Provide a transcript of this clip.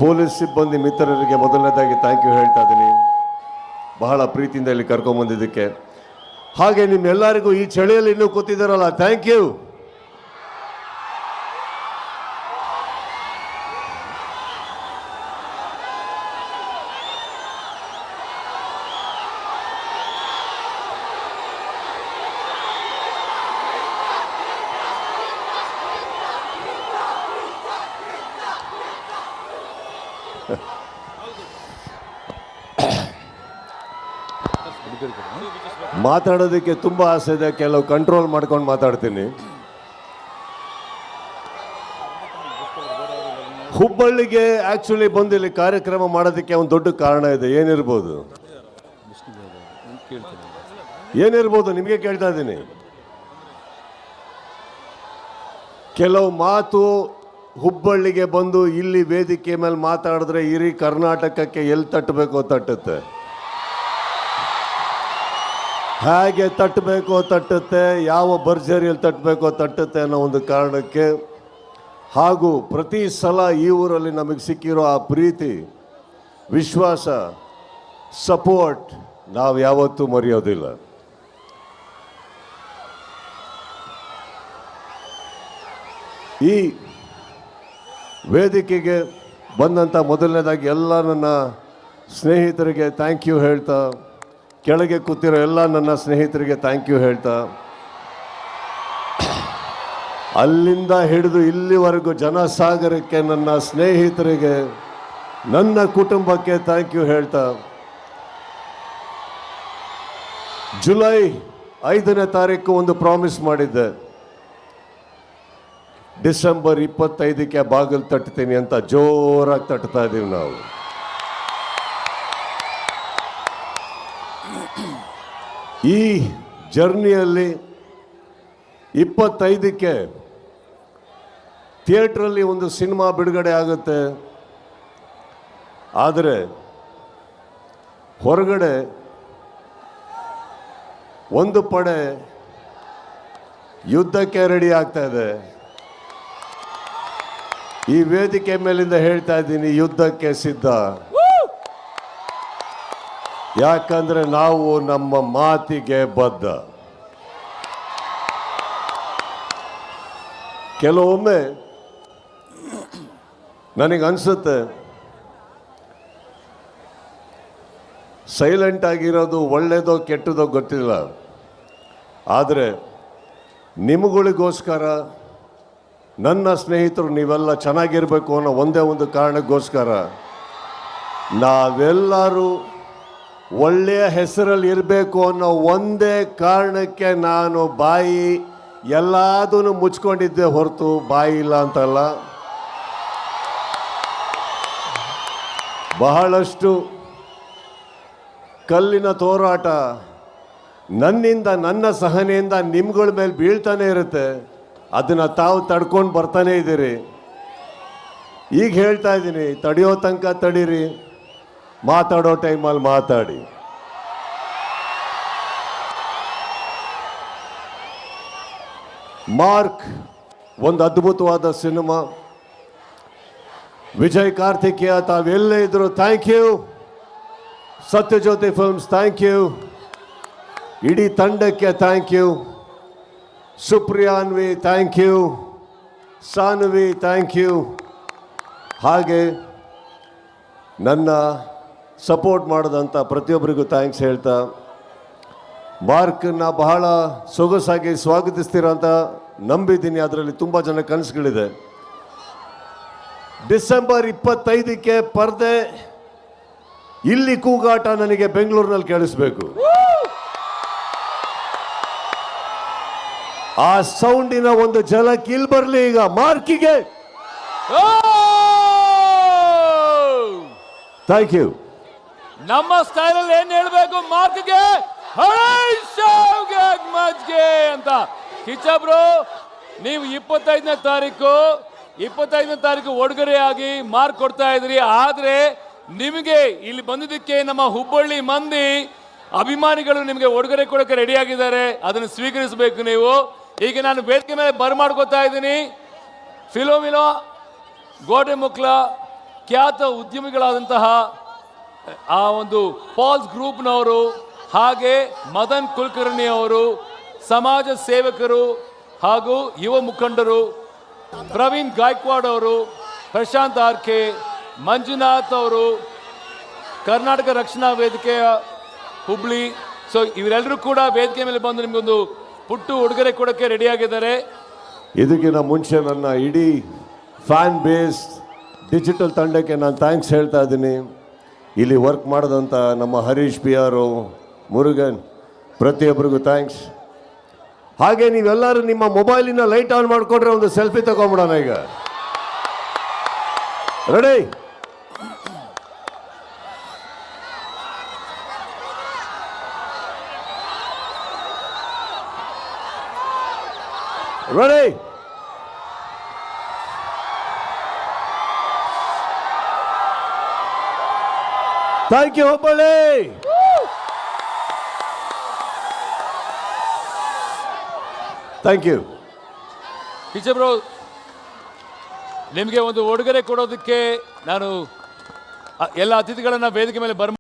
Police ಸಿಬ್ಬಂದಿ ಮಿತ್ರರಿಗೆ ಮೊದಲನೇದಾಗಿ ಥ್ಯಾಂಕ್ ಯು ಹೇಳ್ತಾ ಇದ್ದೀನಿ, ಬಹಳ ಪ್ರೀತಿಯಿಂದ ಇಲ್ಲಿ ಕರ್ಕೊಂಬಂದಿದ್ದಕ್ಕೆ. ಹಾಗೆ ನಿಮ್ಮೆಲ್ಲರಿಗೂ ಈ ಚಳಿಯಲ್ಲಿ ಇನ್ನೂ ಕೂತಿದ್ದಾರಲ್ಲ, ಥ್ಯಾಂಕ್ ಯು. ಮಾತಾಡೋದಕ್ಕೆ ತುಂಬ ಆಸೆ ಇದೆ, ಕೆಲವು ಕಂಟ್ರೋಲ್ ಮಾಡ್ಕೊಂಡು ಮಾತಾಡ್ತೀನಿ. ಹುಬ್ಬಳ್ಳಿಗೆ ಆಕ್ಚುಲಿ ಬಂದು ಇಲ್ಲಿ ಕಾರ್ಯಕ್ರಮ ಮಾಡೋದಕ್ಕೆ ಒಂದು ದೊಡ್ಡ ಕಾರಣ ಇದೆ. ಏನಿರ್ಬೋದು ನಿಮಗೆ ಕೇಳ್ತಾ ಇದ್ದೀನಿ. ಕೆಲವು ಮಾತು ಹುಬ್ಬಳ್ಳಿಗೆ ಬಂದು ಇಲ್ಲಿ ವೇದಿಕೆ ಮೇಲೆ ಮಾತಾಡಿದ್ರೆ ಇಡೀ ಕರ್ನಾಟಕಕ್ಕೆ ಎಲ್ಲಿ ತಟ್ಟಬೇಕೋ ತಟ್ಟುತ್ತೆ, ಹೇಗೆ ತಟ್ಟಬೇಕೋ ತಟ್ಟುತ್ತೆ, ಯಾವ ಭರ್ಜರಿಯಲ್ಲಿ ತಟ್ಟಬೇಕೋ ತಟ್ಟುತ್ತೆ ಅನ್ನೋ ಒಂದು ಕಾರಣಕ್ಕೆ, ಹಾಗೂ ಪ್ರತಿ ಸಲ ಈ ಊರಲ್ಲಿ ನಮಗೆ ಸಿಕ್ಕಿರೋ ಆ ಪ್ರೀತಿ, ವಿಶ್ವಾಸ, ಸಪೋರ್ಟ್ ನಾವು ಯಾವತ್ತೂ ಮರೆಯೋದಿಲ್ಲ. ಈ ವೇದಿಕೆಗೆ ಬಂದಂಥ ಮೊದಲನೇದಾಗಿ ಎಲ್ಲ ನನ್ನ ಸ್ನೇಹಿತರಿಗೆ ಥ್ಯಾಂಕ್ ಯು ಹೇಳ್ತಾ, ಕೆಳಗೆ ಕೂತಿರೋ ಎಲ್ಲ ನನ್ನ ಸ್ನೇಹಿತರಿಗೆ ಥ್ಯಾಂಕ್ ಯು ಹೇಳ್ತಾ, ಅಲ್ಲಿಂದ ಹಿಡಿದು ಇಲ್ಲಿವರೆಗೂ ಜನಸಾಗರಕ್ಕೆ, ನನ್ನ ಸ್ನೇಹಿತರಿಗೆ, ನನ್ನ ಕುಟುಂಬಕ್ಕೆ ಥ್ಯಾಂಕ್ ಯು ಹೇಳ್ತಾ, ಜುಲೈ 5ನೇ ತಾರೀಕು ಒಂದು ಪ್ರಾಮಿಸ್ ಮಾಡಿದ್ದೆ, ಡಿಸೆಂಬರ್ 25ಕ್ಕೆ ಬಾಗಿಲು ತಟ್ತೀನಿ ಅಂತ ಜೋರಾಗಿ ತಟ್ತಾ ಇದ್ದೀವಿ ನಾವು. ಈ ಜರ್ನಿಯಲ್ಲಿ 25ಕ್ಕೆ ಥಿಯೇಟ್ರಲ್ಲಿ ಒಂದು ಸಿನಿಮಾ ಬಿಡುಗಡೆ ಆಗುತ್ತೆ. ಆದರೆ ಹೊರಗಡೆ ಒಂದು ಪಡೆ ಯುದ್ಧಕ್ಕೆ ರೆಡಿ ಆಗ್ತಾ ಇದೆ. ಈ ವೇದಿಕೆ ಮೇಲಿಂದ ಹೇಳ್ತಾ ಇದ್ದೀನಿ, ಯುದ್ಧಕ್ಕೆ ಸಿದ್ಧ. ಯಾಕಂದ್ರೆ ನಾವು ನಮ್ಮ ಮಾತಿಗೆ ಬದ್ಧ. ಕೆಲವೊಮ್ಮೆ ನನಗನ್ಸುತ್ತೆ ಸೈಲೆಂಟ್ ಆಗಿರೋದು ಒಳ್ಳೆಯದೋ ಕೆಟ್ಟದೋ ಗೊತ್ತಿಲ್ಲ, ಆದರೆ ನಿಮಗಳಿಗೋಸ್ಕರ, ನನ್ನ ಸ್ನೇಹಿತರು ನೀವೆಲ್ಲ ಚೆನ್ನಾಗಿರಬೇಕು ಅನ್ನೋ ಒಂದೇ ಒಂದು ಕಾರಣಕ್ಕೋಸ್ಕರ, ನಾವೆಲ್ಲರೂ ಒಳ್ಳೆಯ ಹೆಸರಲ್ಲಿ ಇರಬೇಕು ಅನ್ನೋ ಒಂದೇ ಕಾರಣಕ್ಕೆ ನಾನು ಬಾಯಿ ಎಲ್ಲದನ್ನು ಮುಚ್ಕೊಂಡಿದ್ದೆ ಹೊರತು ಬಾಯಿ ಇಲ್ಲ ಅಂತಲ್ಲ. ಬಹಳಷ್ಟು ಕಲ್ಲಿನ ತೋರಾಟ ನನ್ನಿಂದ, ನನ್ನ ಸಹನೆಯಿಂದ ನಿಮ್ಗಳ ಮೇಲೆ ಬೀಳ್ತಾನೆ ಇರುತ್ತೆ. ಅದನ್ನು ತಾವು ತಡ್ಕೊಂಡು ಬರ್ತಾನೆ ಇದ್ದೀರಿ. ಈಗ ಹೇಳ್ತಾ ಇದ್ದೀನಿ, ತಡೆಯೋ ತನಕ ತಡೀರಿ, ಮಾತಾಡೋ ಟೈಮಲ್ಲಿ ಮಾತಾಡಿ. ಮಾರ್ಕ್ ಒಂದು ಅದ್ಭುತವಾದ ಸಿನಿಮಾ. ವಿಜಯ್ ಕಾರ್ತಿಕೇಯ ತಾವೆಲ್ಲೇ ಇದ್ರು thank you. Satyajyoti films thank you. ಇಡೀ ತಂಡಕ್ಕೆ thank you. Supriyanvi thank you. Sanvi thank you. ಹಾಗೆ ನನ್ನ ಸಪೋರ್ಟ್ ಮಾಡಿದಂಥ ಪ್ರತಿಯೊಬ್ಬರಿಗೂ ಥ್ಯಾಂಕ್ಸ್ ಹೇಳ್ತಾ, ಮಾರ್ಕನ್ನ ಬಹಳ ಸೊಗಸಾಗಿ ಸ್ವಾಗತಿಸ್ತೀರ ಅಂತ ನಂಬಿದ್ದೀನಿ. ಅದರಲ್ಲಿ ತುಂಬ ಜನ ಕನಸುಗಳಿದೆ. ಡಿಸೆಂಬರ್ 25ಕ್ಕೆ ಪರ್ದೆ, ಇಲ್ಲಿ ಕೂಗಾಟ ನನಗೆ ಬೆಂಗಳೂರಿನಲ್ಲಿ ಕೇಳಿಸ್ಬೇಕು. ಆ ಸೌಂಡಿನ ಒಂದು ಝಲಕ್ ಇಲ್ಲಿ ಬರಲಿ ಈಗ ಮಾರ್ಕಿಗೆ. Thank you. ನಮ್ಮ ಸ್ಟೈಲಲ್ಲಿ ಏನ್ ಹೇಳ್ಬೇಕು ಮಾರ್ಕ್ಗೆ ಮಜ್ಗೆ ಅಂತ. ಕಿಚ್ಚಬ್ರು, ನೀವು 25ನೇ ತಾರೀಕು ಉಡುಗೊರೆಯಾಗಿ ಮಾರ್ಕ್ ಕೊಡ್ತಾ ಇದ್ರಿ. ಆದ್ರೆ ನಿಮಗೆ ಇಲ್ಲಿ ಬಂದಿದ್ದಕ್ಕೆ ನಮ್ಮ ಹುಬ್ಬಳ್ಳಿ ಮಂದಿ ಅಭಿಮಾನಿಗಳು ನಿಮಗೆ ಉಡುಗೊರೆ ಕೊಡೋಕೆ ರೆಡಿ ಆಗಿದ್ದಾರೆ. ಅದನ್ನು ಸ್ವೀಕರಿಸಬೇಕು ನೀವು. ಈಗ ನಾನು ವೇದಿಕೆ ಮೇಲೆ ಬರ್ಮಾಡ್ಕೋತಾ ಇದ್ದೀನಿ. ಫಿಲೋಮಿನೋ, ಗೋಡೆ ಮುಕ್ಲ, ಖ್ಯಾತ ಉದ್ಯಮಿಗಳಾದಂತಹ ಆ ಒಂದು ಪಾಲ್ಸ್ ಗ್ರೂಪ್ನವರು, ಹಾಗೆ ಮದನ್ ಕುಲಕರ್ಣಿ ಅವರು, ಸಮಾಜ ಸೇವಕರು ಹಾಗೂ ಯುವ ಮುಖಂಡರು, ಪ್ರವೀಣ್ ಗಾಯಕ್ವಾಡ್ ಅವರು, ಪ್ರಶಾಂತ್ ಆರ್ಕೆ, ಮಂಜುನಾಥ್ ಅವರು, ಕರ್ನಾಟಕ ರಕ್ಷಣಾ ವೇದಿಕೆಯ ಹುಬ್ಳಿ. ಸೊ ಇವರೆಲ್ಲರೂ ಕೂಡ ವೇದಿಕೆ ಮೇಲೆ ಬಂದು ನಿಮಗೊಂದು ಪುಟ್ಟು ಉಡುಗೊರೆ ಕೊಡೋಕ್ಕೆ ರೆಡಿಯಾಗಿದ್ದಾರೆ. ಇದಕ್ಕಿಂತ ಮುಂಚೆ ನನ್ನ ಇಡೀ ಫ್ಯಾನ್ ಬೇಸ್ ಡಿಜಿಟಲ್ ತಂಡಕ್ಕೆ ನಾನು ಥ್ಯಾಂಕ್ಸ್ ಹೇಳ್ತಾ ಇದ್ದೀನಿ. ಇಲ್ಲಿ ವರ್ಕ್ ಮಾಡಿದಂಥ ನಮ್ಮ ಹರೀಶ್ ಪಿ ಆರು, ಮುರುಗನ್, ಪ್ರತಿಯೊಬ್ಬರಿಗೂ ಥ್ಯಾಂಕ್ಸ್. ಹಾಗೆ ನೀವೆಲ್ಲರೂ ನಿಮ್ಮ ಮೊಬೈಲಿನ ಲೈಟ್ ಆನ್ ಮಾಡಿಕೊಂಡ್ರೆ ಒಂದು ಸೆಲ್ಫಿ ತಗೊಂಬಿಡೋಣ ಈಗ. Ready? Ready? Thank you Hubballi. Thank you. Teacher bro, ನಿಮಗೆ ಒಂದು ಉಡುಗೊರೆ ಕೊಡೋದಕ್ಕೆ ನಾನು ಎಲ್ಲ ಅತಿಥಿಗಳನ್ನ ವೇದಿಕೆ ಮೇಲೆ